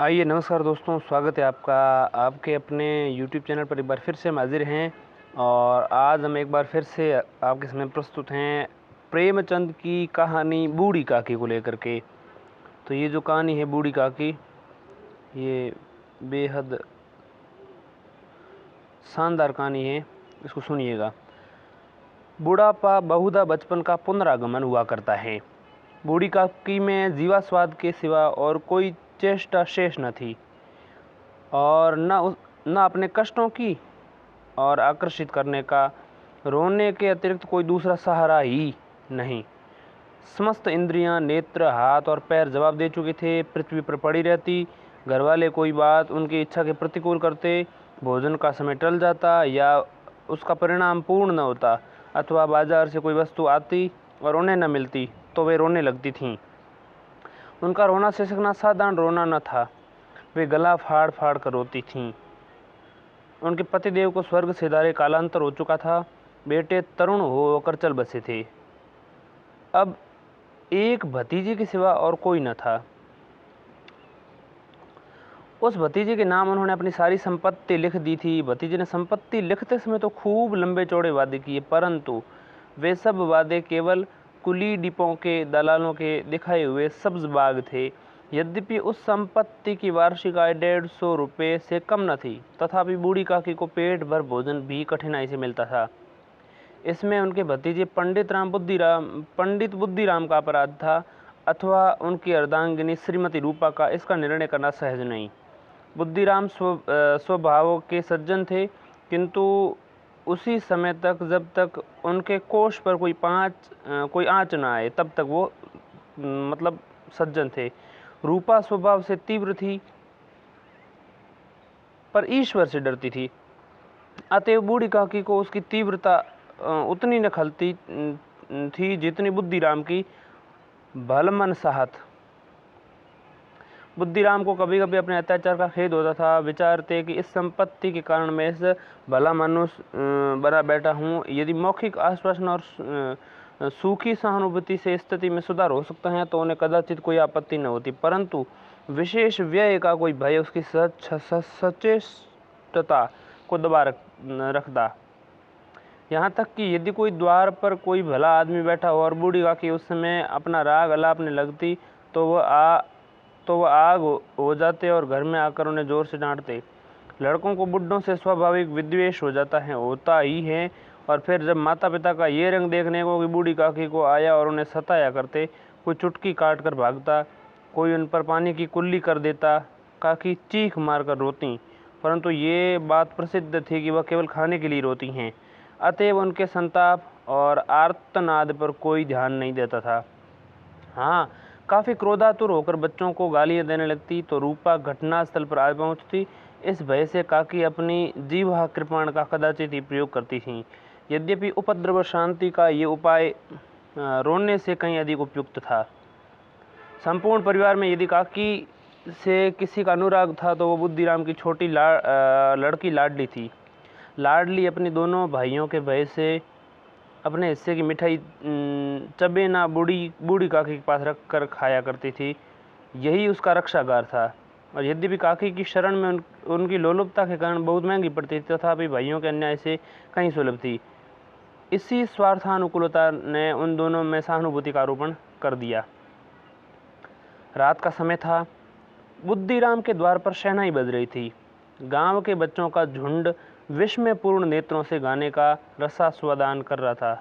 आइए नमस्कार दोस्तों, स्वागत है आपका आपके अपने YouTube चैनल पर। एक बार फिर से हम हाजिर हैं और आज हम एक बार फिर से आपके सामने प्रस्तुत हैं प्रेमचंद की कहानी बूढ़ी काकी को लेकर के। तो ये जो कहानी है बूढ़ी काकी, ये बेहद शानदार कहानी है, इसको सुनिएगा। बुढ़ापा बहुधा बचपन का पुनरागमन हुआ करता है। बूढ़ी काकी में जीवा स्वाद के सिवा और कोई चेष्टा शेष न थी और न अपने कष्टों की और आकर्षित करने का रोने के अतिरिक्त कोई दूसरा सहारा ही नहीं। समस्त इंद्रियां, नेत्र, हाथ और पैर जवाब दे चुके थे। पृथ्वी पर पड़ी रहती, घरवाले कोई बात उनकी इच्छा के प्रतिकूल करते, भोजन का समय टल जाता या उसका परिणाम पूर्ण न होता, अथवा बाजार से कोई वस्तु आती और उन्हें न मिलती तो वे रोने लगती थीं। उनका रोना सिसकना साधारण रोना न था, वे गला फाड़ फाड़ कर रोती थीं। उनके पतिदेव को स्वर्ग से दारे कालांतर हो चुका था। बेटे तरुण होकर चल बसे थे। अब एक भतीजे के सिवा और कोई न था। उस भतीजे के नाम उन्होंने अपनी सारी संपत्ति लिख दी थी। भतीजे ने संपत्ति लिखते समय तो खूब लंबे चौड़े वादे किए, परंतु वे सब वादे केवल कुली डिपों के दलालों के दिखाए हुए सब्ज बाग थे। यद्यपि उस संपत्ति की वार्षिक आय 150 रुपये से कम न थी, तथापि बूढ़ी काकी को पेट भर भोजन भी कठिनाई से मिलता था। इसमें उनके भतीजे पंडित बुद्धिराम का अपराध था अथवा उनकी अर्धांगिनी श्रीमती रूपा का, इसका निर्णय करना सहज नहीं। बुद्धिराम स्वभाव के सज्जन थे, किंतु उसी समय तक जब तक उनके कोष पर कोई आँच न आए तब तक वो सज्जन थे। रूपा स्वभाव से तीव्र थी पर ईश्वर से डरती थी, अतएव बूढ़ी काकी को उसकी तीव्रता उतनी न खलती थी जितनी बुद्धिराम की भलमन साहत। बुद्धिराम को कभी कभी अपने अत्याचार का खेद होता था। विचारते कि इस संपत्ति के कारण मैं इस भला मनुष्य बना बैठा हूँ। यदि मौखिक आश्वासन और सूखी सहानुभूति से स्थिति में सुधार हो सकता है तो उन्हें कदाचित कोई आपत्ति न होती, परंतु विशेष व्यय का कोई भय उसकी सचेष्टता को दबा रखता। यहाँ तक कि यदि कोई द्वार पर कोई भला आदमी बैठा हो और बूढ़ी काकी उस समय अपना राग अलापने लगती तो वह आग हो जाते और घर में आकर उन्हें जोर से डांटते। लड़कों को बुढ़ों से स्वाभाविक विद्वेष होता ही है, और फिर जब माता पिता का ये रंग देखने को कि बूढ़ी काकी को आया और उन्हें सताया करते, कोई चुटकी काट कर भागता, कोई उन पर पानी की कुल्ली कर देता, काकी चीख मार कर रोती, परंतु ये बात प्रसिद्ध थी कि वह केवल खाने के लिए रोती हैं, अतएव उनके संताप और आर्तनाद पर कोई ध्यान नहीं देता था। हाँ, काफ़ी क्रोधातुर होकर बच्चों को गालियाँ देने लगती तो रूपा घटनास्थल पर आ पहुँचती। इस भय से काकी अपनी जीवा कृपाण का कदाचित ही प्रयोग करती थीं। यद्यपि उपद्रव शांति का ये उपाय रोने से कहीं अधिक उपयुक्त था। संपूर्ण परिवार में यदि काकी से किसी का अनुराग था तो वो बुद्धिराम की छोटी लड़की लाडली थी। लाडली अपने दोनों भाइयों के भय से अपने हिस्से की मिठाई चबे ना बूढ़ी काकी के पास रख कर खाया करती थी। यही उसका रक्षागार था, और यद्यपि काकी की शरण में उनकी लोलुपता के कारण बहुत महंगी पड़ती थी, तथापि भाइयों के अन्याय से कहीं सुलभ थी। इसी स्वार्थानुकूलता ने उन दोनों में सहानुभूति का आरोपण कर दिया। रात का समय था। बुद्धिराम के द्वार पर शहनाई बज रही थी। गांव के बच्चों का झुंड विस्मयपूर्ण नेत्रों से गाने का रसास्वादन कर रहा था।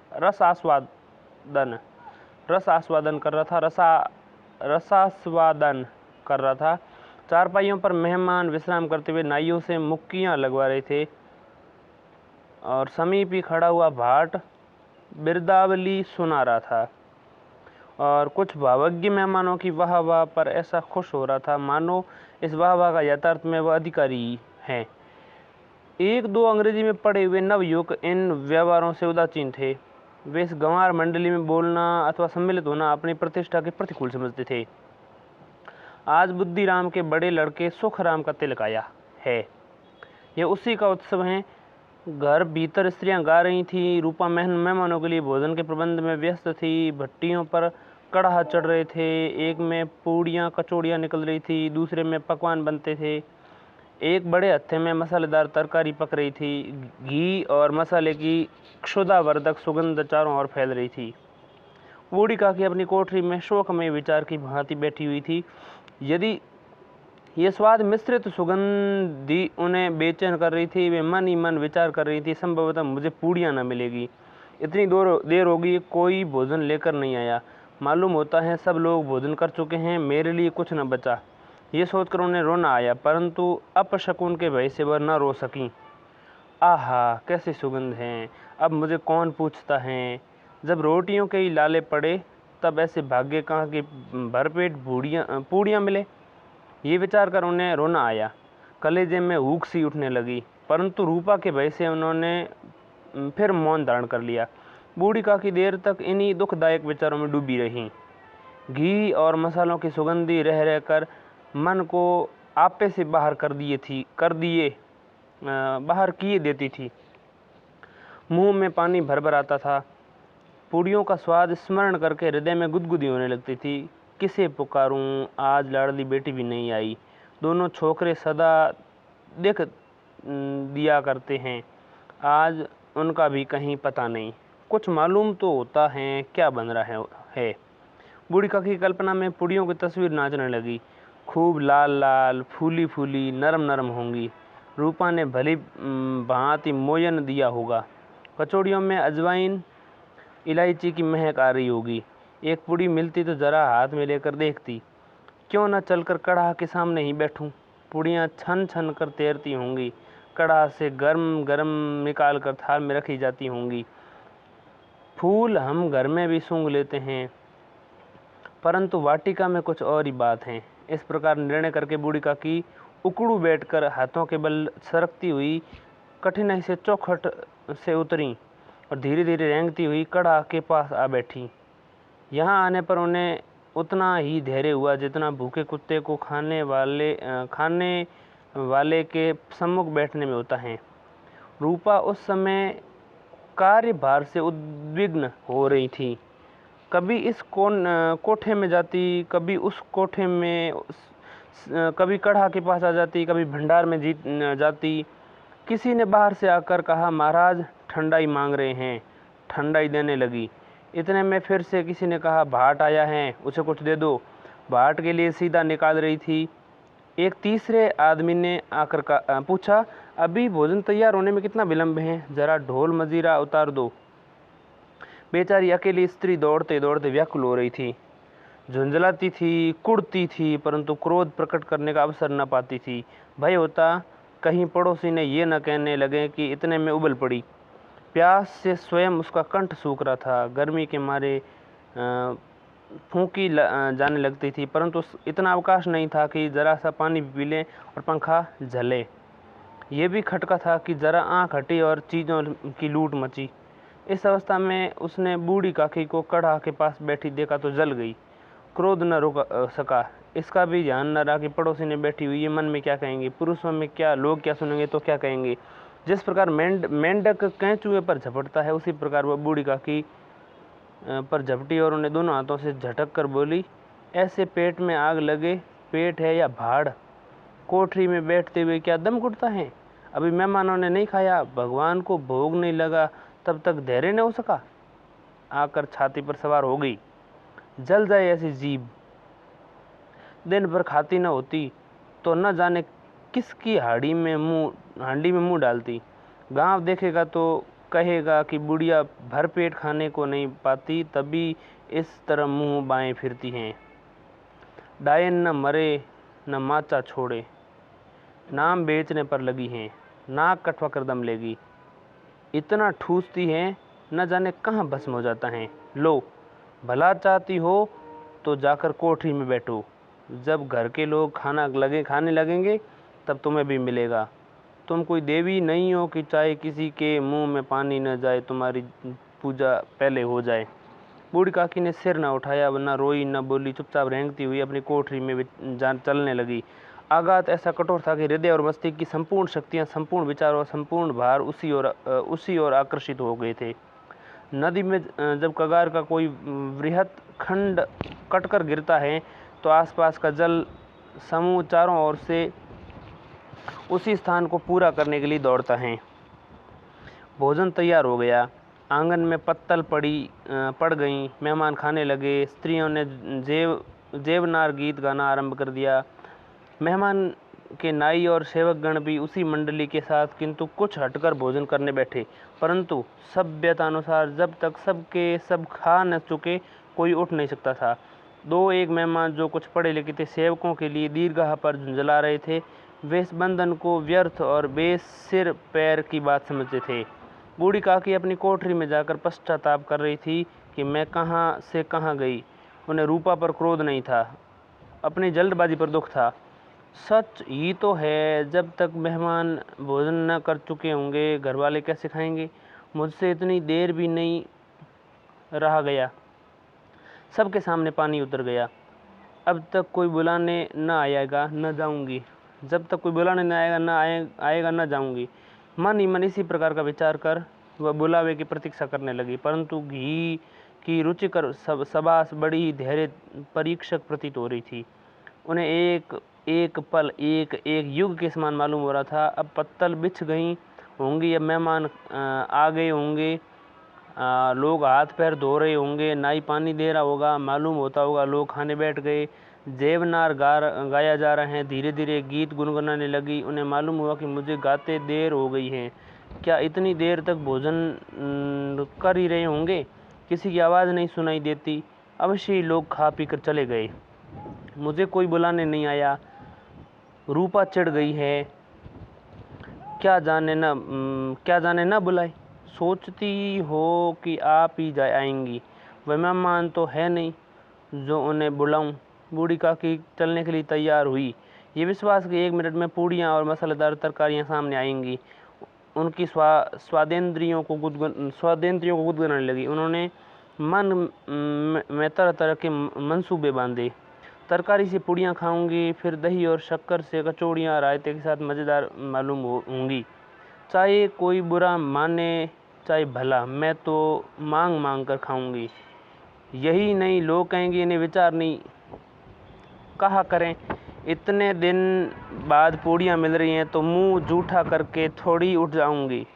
रसास्वादन कर रहा था। चारपाइयों पर मेहमान विश्राम करते हुए नाइयों से मुक्कियां लगवा रहे थे, और समीप ही खड़ा हुआ भाट बिरदावली सुना रहा था, और कुछ भावज्ञ मेहमानों की वाह वाह पर ऐसा खुश हो रहा था मानो इस वाह वाह का यथार्थ में वह अधिकारी हैं। एक दो अंग्रेजी में पढ़े हुए नवयुवक इन व्यवहारों से उदासीन थे। वे इस गंवार मंडली में बोलना अथवा सम्मिलित होना अपनी प्रतिष्ठा के प्रतिकूल समझते थे। आज बुद्धिराम के बड़े लड़के सुखराम का तिलक आया है। यह उसी का उत्सव है। घर भीतर स्त्रियां गा रही थी। रूपा मेहमानों के लिए भोजन के प्रबंध में व्यस्त थी। भट्टियों पर कड़ाह चढ़ रहे थे। एक में पूड़ियाँ कचौड़ियाँ निकल रही थी, दूसरे में पकवान बनते थे। एक बड़े हत्थे में मसालेदार तरकारी पक रही थी। घी और मसाले की क्षुधावर्धक सुगंध चारों ओर फैल रही थी। बूढ़ी काकी अपनी कोठरी में शोकमय विचार की भांति बैठी हुई थी। यदि ये स्वाद मिश्रित सुगंधी उन्हें बेचैन कर रही थी, वे मन ही मन विचार कर रही थी, संभवतः मुझे पूड़ियाँ न मिलेगी। इतनी देर होगी, कोई भोजन लेकर नहीं आया। मालूम होता है सब लोग भोजन कर चुके हैं, मेरे लिए कुछ न बचा। ये सोचकर उन्हें रोना आया, परंतु अपशकुन के भय से वह न रो सकीं। आहा, कैसी सुगंध है! अब मुझे कौन पूछता है। जब रोटियों के ही लाले पड़े, तब ऐसे भाग्य कहाँ कि भरपेट पूड़ियाँ मिले। ये विचार कर उन्हें रोना आया। कलेजे में हुक सी उठने लगी, परंतु रूपा के भय से उन्होंने फिर मौन धारण कर लिया। बूढ़ी काफी देर तक इन्हीं दुखदायक विचारों में डूबी रहीं। घी और मसालों की सुगंधी रह रहकर मन को आपे से बाहर बाहर किए देती थी। मुंह में पानी भर भर आता था। पूड़ियों का स्वाद स्मरण करके हृदय में गुदगुदी होने लगती थी। किसे पुकारूं, आज लाडली बेटी भी नहीं आई। दोनों छोकरे सदा देख दिया करते हैं, आज उनका भी कहीं पता नहीं। कुछ मालूम तो होता है क्या बन रहा है। बूढ़ी काकी की कल्पना में पूड़ियों की तस्वीर नाचने लगी। खूब लाल लाल, फूली फूली, नरम नरम होंगी। रूपा ने भली भांति मोयन दिया होगा। कचौड़ियों में अजवाइन इलायची की महक आ रही होगी। एक पूड़ी मिलती तो जरा हाथ में लेकर देखती। क्यों न चलकर कड़ाह के सामने ही बैठूं। पूड़ियाँ छन छन कर तैरती होंगी। कड़ाह से गर्म गर्म निकाल कर थाल में रखी जाती होंगी। फूल हम घर में भी सूंघ लेते हैं, परंतु वाटिका में कुछ और ही बात है। इस प्रकार निर्णय करके बूढ़ी काकी उकड़ू बैठकर हाथों के बल सरकती हुई कठिनाई से चौखट से उतरी और धीरे धीरे रेंगती हुई कड़ाह के पास आ बैठी। यहाँ आने पर उन्हें उतना ही धैर्य हुआ जितना भूखे कुत्ते को खाने वाले के सम्मुख बैठने में होता है। रूपा उस समय कार्यभार से उद्विग्न हो रही थी। कभी इस कोठे में जाती, कभी उस कोठे में, कभी कड़ाह के पास आ जाती, कभी भंडार में जाती। किसी ने बाहर से आकर कहा, महाराज ठंडाई मांग रहे हैं। ठंडाई देने लगी। इतने में फिर से किसी ने कहा, भाट आया है, उसे कुछ दे दो। भाट के लिए सीधा निकाल रही थी। एक तीसरे आदमी ने आकर पूछा, अभी भोजन तैयार होने में कितना विलंब है, जरा ढोल मजीरा उतार दो। बेचारी अकेली स्त्री दौड़ते दौड़ते व्याकुल हो रही थी। झुंझलाती थी, कुड़ती थी, परंतु क्रोध प्रकट करने का अवसर न पाती थी। भय होता कहीं पड़ोसी ने ये न कहने लगे कि इतने में उबल पड़ी। प्यास से स्वयं उसका कंठ सूख रहा था। गर्मी के मारे फूंकी जाने लगती थी, परंतु इतना अवकाश नहीं था कि जरा सा पानी पी लें और पंखा झले। ये भी खटका था कि जरा आँख हटी और चीज़ों की लूट मची। इस अवस्था में उसने बूढ़ी काकी को कड़ाह के पास बैठी देखा तो जल गई। क्रोध न रोक सका। इसका भी ध्यान न रहा कि पड़ोसी ने बैठी हुई, ये मन में क्या कहेंगे, पुरुषों में क्या, लोग क्या सुनेंगे तो क्या कहेंगे। जिस प्रकार मेंढक कैंचुए पर झपटता है, उसी प्रकार वह बूढ़ी काकी पर झपटी और उन्हें दोनों हाथों से झटक कर बोली, ऐसे पेट में आग लगे, पेट है या भाड़, कोठरी में बैठते हुए क्या दम घुटता है। अभी मेहमानों ने नहीं खाया, भगवान को भोग नहीं लगा, तब तक धैर्य न हो सका। आकर छाती पर सवार हो गई। जल जाए ऐसी जीभ। दिन भर खाती न होती तो न जाने किसकी हांडी में मुंह डालती। गांव देखेगा तो कहेगा कि बुढ़िया भरपेट खाने को नहीं पाती, तभी इस तरह मुंह बाएं फिरती हैं। डायन न मरे न माचा छोड़े, नाम बेचने पर लगी हैं, नाक कटवा कर दम लेगी। इतना ठूसती हैं, न जाने कहाँ भस्म हो जाता है। लो, भला चाहती हो तो जाकर कोठरी में बैठो। जब घर के लोग खाने लगेंगे तब तुम्हें भी मिलेगा। तुम कोई देवी नहीं हो कि चाहे किसी के मुंह में पानी न जाए, तुम्हारी पूजा पहले हो जाए। बूढ़ी काकी ने सिर न उठाया, न रोई न बोली, चुपचाप रेंगती हुई अपनी कोठरी में चलने लगी। आघात ऐसा कठोर था कि हृदय और मस्तिष्क की संपूर्ण शक्तियाँ, संपूर्ण विचार और संपूर्ण भार उसी ओर आकर्षित हो गए थे। नदी में जब कगार का कोई वृहत खंड कटकर गिरता है तो आसपास का जल समूह चारों ओर से उसी स्थान को पूरा करने के लिए दौड़ता है। भोजन तैयार हो गया। आंगन में पत्तल पड़ गईं। मेहमान खाने लगे। स्त्रियों ने जेवनार गीत गाना आरंभ कर दिया। मेहमान के नाई और सेवकगण भी उसी मंडली के साथ किंतु कुछ हटकर भोजन करने बैठे, परंतु सभ्यतानुसार जब तक सबके सब खा न चुके कोई उठ नहीं सकता था। दो एक मेहमान जो कुछ पढ़े लिखे थे सेवकों के लिए दीर्घाह पर झुंझला रहे थे। वे इस बंधन को व्यर्थ और बेसिर पैर की बात समझते थे। बूढ़ी काकी अपनी कोठरी में जाकर पश्चाताप कर रही थी कि मैं कहाँ से कहाँ गई। उन्हें रूपा पर क्रोध नहीं था, अपनी जल्दबाजी पर दुख था। सच ही तो है, जब तक मेहमान भोजन न कर चुके होंगे घरवाले कैसे खाएंगे। मुझसे इतनी देर भी नहीं रहा गया। सबके सामने पानी उतर गया। अब तक कोई बुलाने न आएगा न जाऊंगी। जब तक कोई बुलाने न आएगा न जाऊंगी। मन ही मन इसी प्रकार का विचार कर वह बुलावे की प्रतीक्षा करने लगी, परंतु घी की रुचिकर सबास बड़ी ही धैर्य परीक्षक प्रतीत हो रही थी। उन्हें एक एक पल एक युग के समान मालूम हो रहा था। अब पत्तल बिछ गई होंगी, अब मेहमान आ गए होंगे, लोग हाथ पैर धो रहे होंगे, नाई पानी दे रहा होगा, मालूम होता होगा लोग खाने बैठ गए। जेवनार गाया जा रहे हैं। धीरे धीरे गीत गुनगुनाने लगी। उन्हें मालूम हुआ कि मुझे गाते देर हो गई है। क्या इतनी देर तक भोजन कर ही रहे होंगे? किसी की आवाज़ नहीं सुनाई देती। अवश्य ही लोग खा पी कर चले गए। मुझे कोई बुलाने नहीं आया। रूपा चिढ़ गई है। क्या जाने न बुलाए। सोचती हो कि आप ही आएंगी। वह मेहमान तो है नहीं जो उन्हें बुलाऊं। बूढ़ी काकी चलने के लिए तैयार हुई, ये विश्वास कि 1 मिनट में पूड़ियाँ और मसालेदार तरकारियाँ सामने आएंगी। उनकी स्वादेंद्रियों को गुदगुदाने लगी। उन्होंने मन में तरह तरह के मंसूबे बांधे। तरकारी से पूड़ियाँ खाऊंगी, फिर दही और शक्कर से कचौड़ियाँ रायते के साथ मज़ेदार मालूम होंगी। चाहे कोई बुरा माने चाहे भला, मैं तो मांग मांग कर खाऊंगी। यही नहीं, लोग कहेंगे इन्हें विचार नहीं। कहा करें, इतने दिन बाद पूड़ियाँ मिल रही हैं तो मुंह जूठा करके थोड़ी उठ जाऊंगी।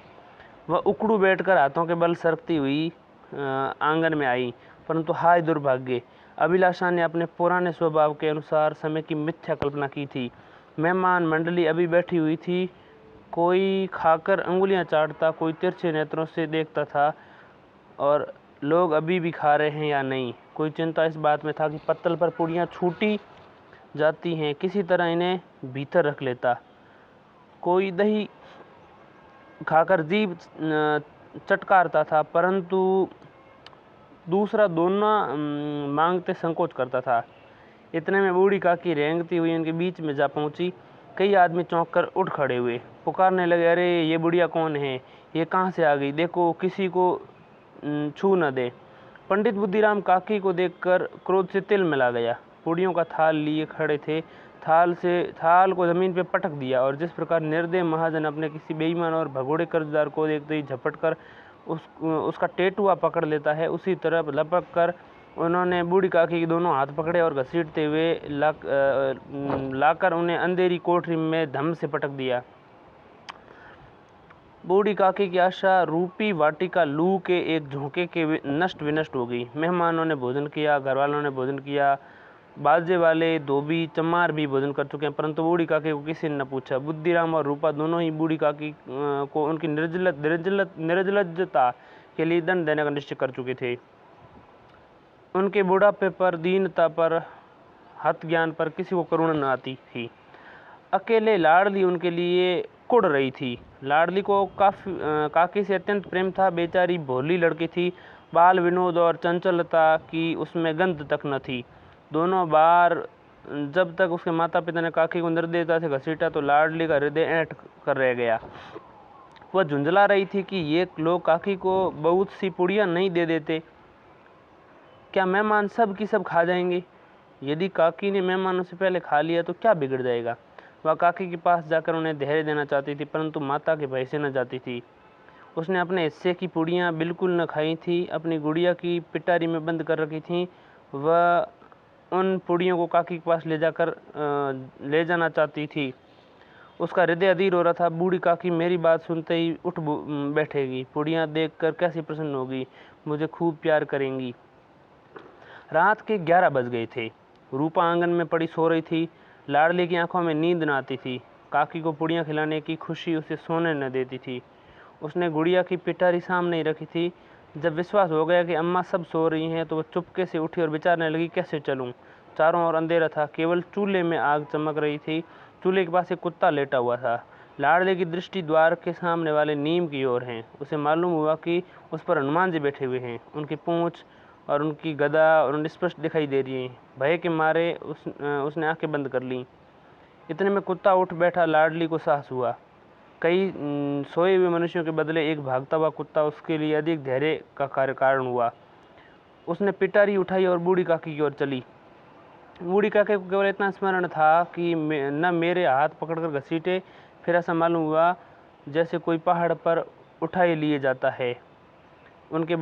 वह उकड़ू बैठकर हाथों के बल सरकती हुई आंगन में आई, परंतु हाय दुर्भाग्य, अभिलाषा ने अपने पुराने स्वभाव के अनुसार समय की मिथ्या कल्पना की थी। मेहमान मंडली अभी बैठी हुई थी। कोई खाकर अंगुलियां चाटता, कोई तिरछे नेत्रों से देखता था और लोग अभी भी खा रहे हैं या नहीं। कोई चिंता इस बात में था कि पत्तल पर पूड़ियाँ छूटी जाती हैं, किसी तरह इन्हें भीतर रख लेता। कोई दही खाकर जीभ चटकारता था, परंतु दूसरा दोनों मांगते संकोच करता था। इतने में बूढ़ी काकी रेंगती हुई उनके बीच में जा पहुंची। कई आदमी चौंक कर उठ खड़े हुए, पुकारने लगे, अरे ये बुढ़िया कौन है? ये कहाँ से आ गई? देखो किसी को छू न दे। पंडित बुद्धिराम काकी को देखकर क्रोध से तिल मिला गया। पूड़ियों का थाल लिए खड़े थे। थाल को जमीन पर पटक दिया और जिस प्रकार निर्दय महाजन अपने किसी बेईमान और भगोड़े कर्जदार को देखते ही झपट कर उसका टेटुआ पकड़ लेता है, उसी तरह लपक कर उन्होंने बूढ़ी काकी के दोनों हाथ पकड़े और घसीटते हुए लाकर उन्हें अंधेरी कोठरी में धम से पटक दिया। बूढ़ी काकी की आशा रूपी वाटिका लू के एक झोंके के नष्ट विनष्ट हो गई। मेहमानों ने भोजन किया, घरवालों ने भोजन किया, बाजे वाले धोबी चमार भी भोजन कर चुके हैं, परंतु बूढ़ी काकी को किसी ने न पूछा। बुद्धिराम और रूपा दोनों ही बूढ़ी काकी को उनकी निर्जलता के लिए दंड देने का निश्चय कर चुके थे। उनके बुढ़ापे पर, दीनता पर, हत ज्ञान पर किसी को करुणा न आती थी। अकेले लाडली उनके लिए कुड़ रही थी। लाडली को काकी से अत्यंत प्रेम था। बेचारी भोली लड़की थी। बाल विनोद और चंचलता की उसमें गंध तक न थी। दोनों बार जब तक उसके माता पिता ने काकी को निर्दयता से घसीटा तो लाडली का हृदय ऐंठ कर रह गया। वह झुंझला रही थी कि ये लोग काकी को बहुत सी पुड़ियाँ नहीं दे देते। क्या मेहमान सब की सब खा जाएंगे? यदि काकी ने मेहमानों से पहले खा लिया तो क्या बिगड़ जाएगा? वह काकी के पास जाकर उन्हें धैर्य देना चाहती थी, परंतु माता के भय से न जाती थी। उसने अपने हिस्से की पूड़ियाँ बिल्कुल न खाई थी, अपनी गुड़िया की पिटारी में बंद कर रखी थी। वह उन पूड़ियों को काकी के पास ले जाना चाहती थी। उसका हृदय अधीर हो रहा था। बूढ़ी काकी मेरी बात सुनते ही उठ बैठेगी, पूड़ियाँ देखकर कैसी प्रसन्न होगी, मुझे खूब प्यार करेंगी। रात के 11 बज गए थे। रूपा आंगन में पड़ी सो रही थी। लाडली की आंखों में नींद न आती थी। काकी को पूड़ियाँ खिलाने की खुशी उसे सोने न देती थी। उसने गुड़िया की पिटारी सामने ही रखी थी। जब विश्वास हो गया कि अम्मा सब सो रही हैं तो वह चुपके से उठी और विचारने लगी, कैसे चलूं। चारों ओर अंधेरा था, केवल चूल्हे में आग चमक रही थी। चूल्हे के पास एक कुत्ता लेटा हुआ था। लाडले की दृष्टि द्वार के सामने वाले नीम की ओर है। उसे मालूम हुआ कि उस पर हनुमान जी बैठे हुए हैं। उनकी पूंछ और उनकी गदा और स्पष्ट दिखाई दे रही है। भय के मारे उसने आंखें बंद कर लीं। इतने में कुत्ता उठ बैठा। लाडली को साहस हुआ। कई सोए हुए मनुष्यों के बदले एक भागता हुआ कुत्ता उसके लिए अधिक धैर्य का कारण हुआ। उसने पिटारी उठाई और बूढ़ी काकी की ओर चली। बूढ़ी काकी को केवल इतना स्मरण था कि न मेरे हाथ पकड़कर घसीटे, फिर ऐसा मालूम हुआ जैसे कोई पहाड़ पर उठाए लिए जाता है। उनके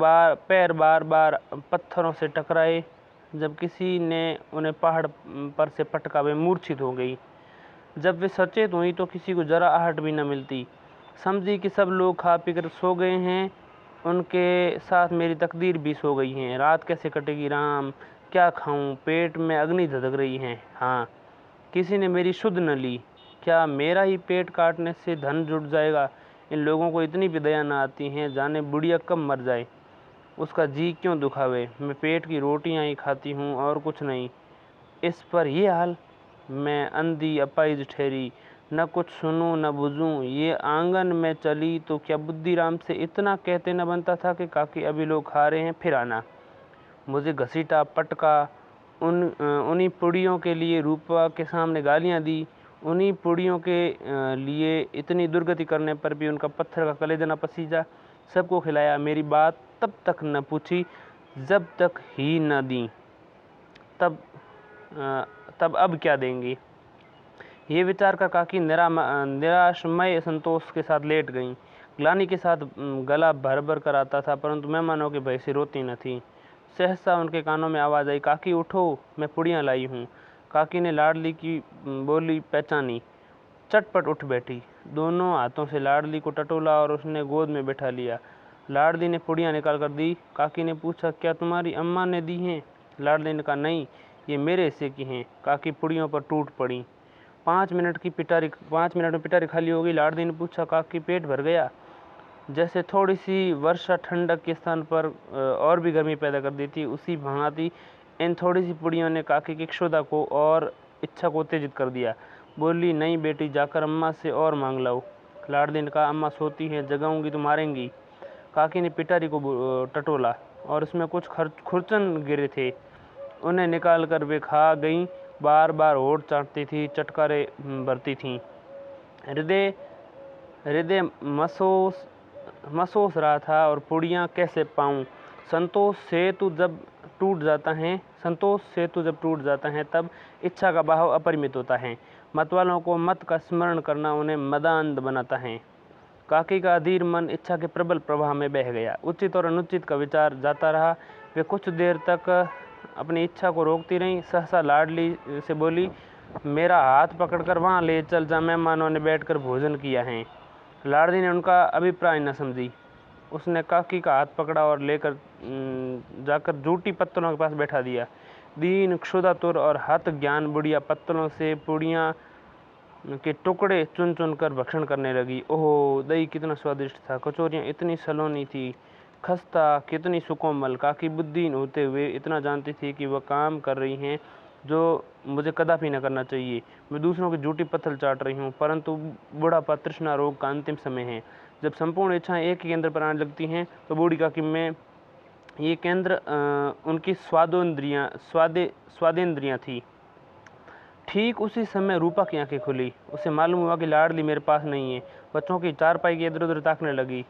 पैर बार बार पत्थरों से टकराए। जब किसी ने उन्हें पहाड़ पर से पटका, वे मूर्छित हो गई। जब वे सचेत हुई तो किसी को जरा आहट भी न मिलती। समझी कि सब लोग खा पी कर सो गए हैं, उनके साथ मेरी तकदीर भी सो गई है। रात कैसे कटेगी राम, क्या खाऊं, पेट में अग्नि धधक रही है। हाँ, किसी ने मेरी सुध न ली। क्या मेरा ही पेट काटने से धन जुट जाएगा। इन लोगों को इतनी भी दया न आती है, जाने बुढ़िया कब मर जाए, उसका जी क्यों दुखावे। मैं पेट की रोटियां ही खाती हूँ और कुछ नहीं। इस पर ये हाल, मैं अंधी अपाहिज ठहरी, न कुछ सुनूं न बुझूं। ये आंगन में चली तो क्या बुद्धिराम से इतना कहते न बनता था कि काकी अभी लोग खा रहे हैं, फिर आना। मुझे घसीटा, पटका, उन्हीं पुड़ियों के लिए रूपा के सामने गालियां दी। उन्हीं पुड़ियों के लिए इतनी दुर्गति करने पर भी उनका पत्थर का कलेजा न पसीजा। सबको खिलाया, मेरी बात तब तक न पूछी जब तक ही न दी। तब अब क्या देंगी। ये विचार कर काकी निराशमय संतोष के साथ लेट गईं। ग्लानि के साथ गला भर भर कर आता था, परंतु मेहमानों के भय से रोती न थी। सहसा उनके कानों में आवाज़ आई, काकी उठो, मैं पुड़ियाँ लाई हूँ। काकी ने लाडली की बोली पहचानी, चटपट उठ बैठी। दोनों हाथों से लाडली को टटोला और उसने गोद में बैठा लिया। लाडली ने पुड़ियाँ निकाल कर दी। काकी ने पूछा, क्या तुम्हारी अम्मा ने दी हैं। लाडली ने कहा, नहीं, ये मेरे हिस्से की हैं। काकी पुड़ियों पर टूट पड़ी। 5 मिनट में पिटारी खाली हो गई। लाडली ने पूछा, काकी पेट भर गया। जैसे थोड़ी सी वर्षा ठंडक के स्थान पर और भी गर्मी पैदा कर देती, उसी भांति इन थोड़ी सी पुड़ियों ने काकी की क्षुधा को और इच्छा को उत्तेजित कर दिया। बोली, नहीं बेटी, जाकर अम्मा से और मांग लाओ। लाडली ने कहा, अम्मा सोती हैं, जगाऊंगी तो मारेंगी। काकी ने पिटारी को टटोला और उसमें कुछ खुरचन गिरे थे। उन्हें निकाल कर वे खा गईं। बार बार होठ चाटती थी, चटकारे भरती थीं। हृदय मसोस रहा था और पुड़ियाँ कैसे पाऊँ। संतोष सेतु जब टूट जाता है तब इच्छा का बहाव अपरिमित होता है। मतवालों को मत का स्मरण करना उन्हें मदांध बनाता है। काकी का अधीर मन इच्छा के प्रबल प्रवाह में बह गया। उचित और अनुचित का विचार जाता रहा। वे कुछ देर तक अपनी इच्छा को रोकती रहीं। सहसा लाडली से बोली, मेरा हाथ पकड़कर वहाँ ले चल, जहाँ मेहमानों ने बैठकर भोजन किया है। लाडली ने उनका अभिप्राय न समझी। उसने काकी का हाथ पकड़ा और लेकर जाकर जूटी पत्तलों के पास बैठा दिया। दीन, क्षुधातुर और हत ज्ञान बुढ़िया पत्तलों से पुड़ियाँ के टुकड़े चुन चुन कर भक्षण करने लगी। ओह, दही कितना स्वादिष्ट था, कचौरियाँ इतनी सलोनी थी, खस्ता कितनी सुकोमल। काकी बुद्धिहीन होते हुए इतना जानती थी कि वह काम कर रही हैं जो मुझे कदापि न करना चाहिए। मैं दूसरों की झूठी पत्थर चाट रही हूँ, परंतु बुढ़ापा तृष्णा रोग का अंतिम समय है। जब संपूर्ण इच्छाएं एक ही केंद्र पर आने लगती हैं तो बूढ़ी काकी में ये केंद्र उनकी स्वादेंद्रियाँ थी। ठीक उसी समय रूपा की आंखें खुली। उसे मालूम हुआ कि लाडली मेरे पास नहीं है। बच्चों की चारपाई के इधर उधर ताकने लगी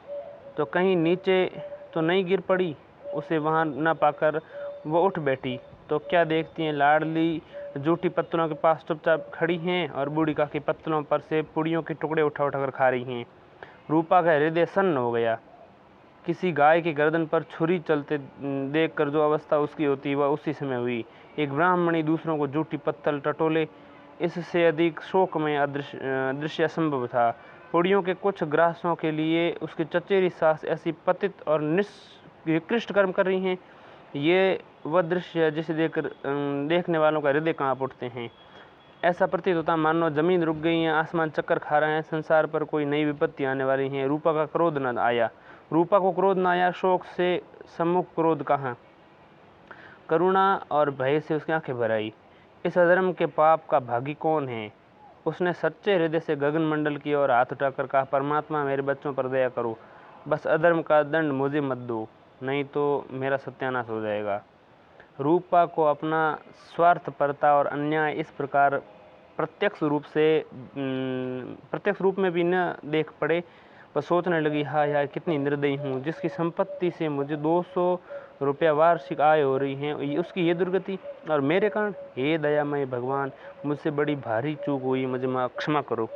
तो कहीं नीचे तो नहीं गिर पड़ी। उसे वहाँ न पाकर वो उठ बैठी तो क्या देखती हैं, लाडली जूठी पत्तलों के पास चुपचाप खड़ी हैं और बूढ़ी काकी पत्तलों पर से पुड़ियों के टुकड़े उठा उठा कर खा रही हैं। रूपा का हृदय सन्न हो गया। किसी गाय की गर्दन पर छुरी चलते देखकर जो अवस्था उसकी होती वह उसी समय हुई। एक ब्राह्मणी दूसरों को जूठी पत्थर टटोले, इससे अधिक शोकमय दृश्य असंभव था। पुड़ियों के कुछ ग्रासों के लिए उसकी चचेरी सास ऐसी पतित और निकृष्ट कर्म कर रही हैं। ये वह दृश्य है जिसे देखने वालों का हृदय कांप उठते हैं। ऐसा प्रतीत होता मानो जमीन रुक गई है, आसमान चक्कर खा रहे हैं, संसार पर कोई नई विपत्ति आने वाली है। रूपा को क्रोध न आया, शोक से सम्मुख क्रोध कहाँ, करुणा और भय से उसकी आंखें भर आई। इस अधर्म के पाप का भागी कौन है? उसने सच्चे हृदय से गगन मंडल की ओर हाथ उठाकर कहा, परमात्मा मेरे बच्चों पर दया करो, बस अधर्म का दंड मुझे मत दो, नहीं तो मेरा सत्यानाश हो जाएगा। रूपा को अपना स्वार्थपरता और अन्याय इस प्रकार प्रत्यक्ष रूप में भी न देख पड़े। वह सोचने लगी, हाँ यार कितनी निर्दयी हूँ, जिसकी संपत्ति से मुझे 200 रुपया वार्षिक आय हो रही है, उसकी ये दुर्गति, और मेरे कारण। हे दयामय भगवान, मुझसे बड़ी भारी चूक हुई, मुझे क्षमा करो।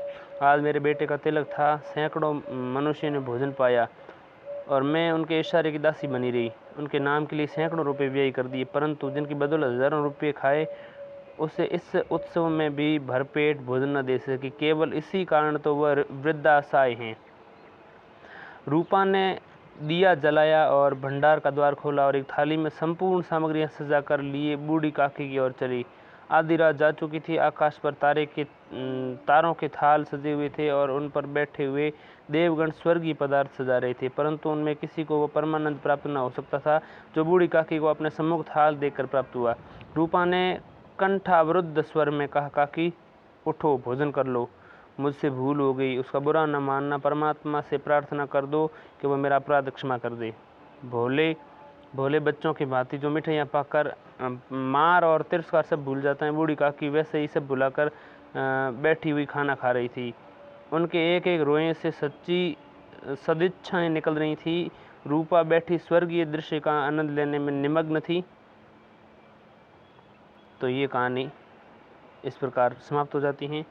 आज मेरे बेटे का तिलक था, सैकड़ों मनुष्य ने भोजन पाया और मैं उनके इशारे की दासी बनी रही। उनके नाम के लिए सैकड़ों रुपये व्यय कर दिए, परंतु जिनकी बदौलत हजारों रुपये खाए, उसे इस उत्सव में भी भरपेट भोजन न दे सकी। केवल इसी कारण तो वह वृद्धाशय हैं। रूपा ने दिया जलाया और भंडार का द्वार खोला और एक थाली में संपूर्ण सामग्रियां सजा कर लिए बूढ़ी काकी की ओर चली। आधी रात जा चुकी थी। आकाश पर तारों के थाल सजे हुए थे और उन पर बैठे हुए देवगण स्वर्गीय पदार्थ सजा रहे थे, परंतु उनमें किसी को वो परमानंद प्राप्त न हो सकता था जो बूढ़ी काकी को अपने सम्मुख थाल देखकर प्राप्त हुआ। रूपा ने कंठावरुद्ध स्वर में कहा, काकी उठो, भोजन कर लो, मुझसे भूल हो गई, उसका बुरा न मानना, परमात्मा से प्रार्थना कर दो कि वह मेरा अपराध क्षमा कर दे। भोले भोले बच्चों की भांति जो मिठाइयाँ पाकर मार और तिरस्कार सब भूल जाते हैं, बूढ़ी काकी वैसे ही सब भुलाकर बैठी हुई खाना खा रही थी। उनके एक एक रोए से सच्ची सदिच्छाएं निकल रही थी। रूपा बैठी स्वर्गीय दृश्य का आनंद लेने में निमग्न थी। तो ये कहानी इस प्रकार समाप्त हो जाती है।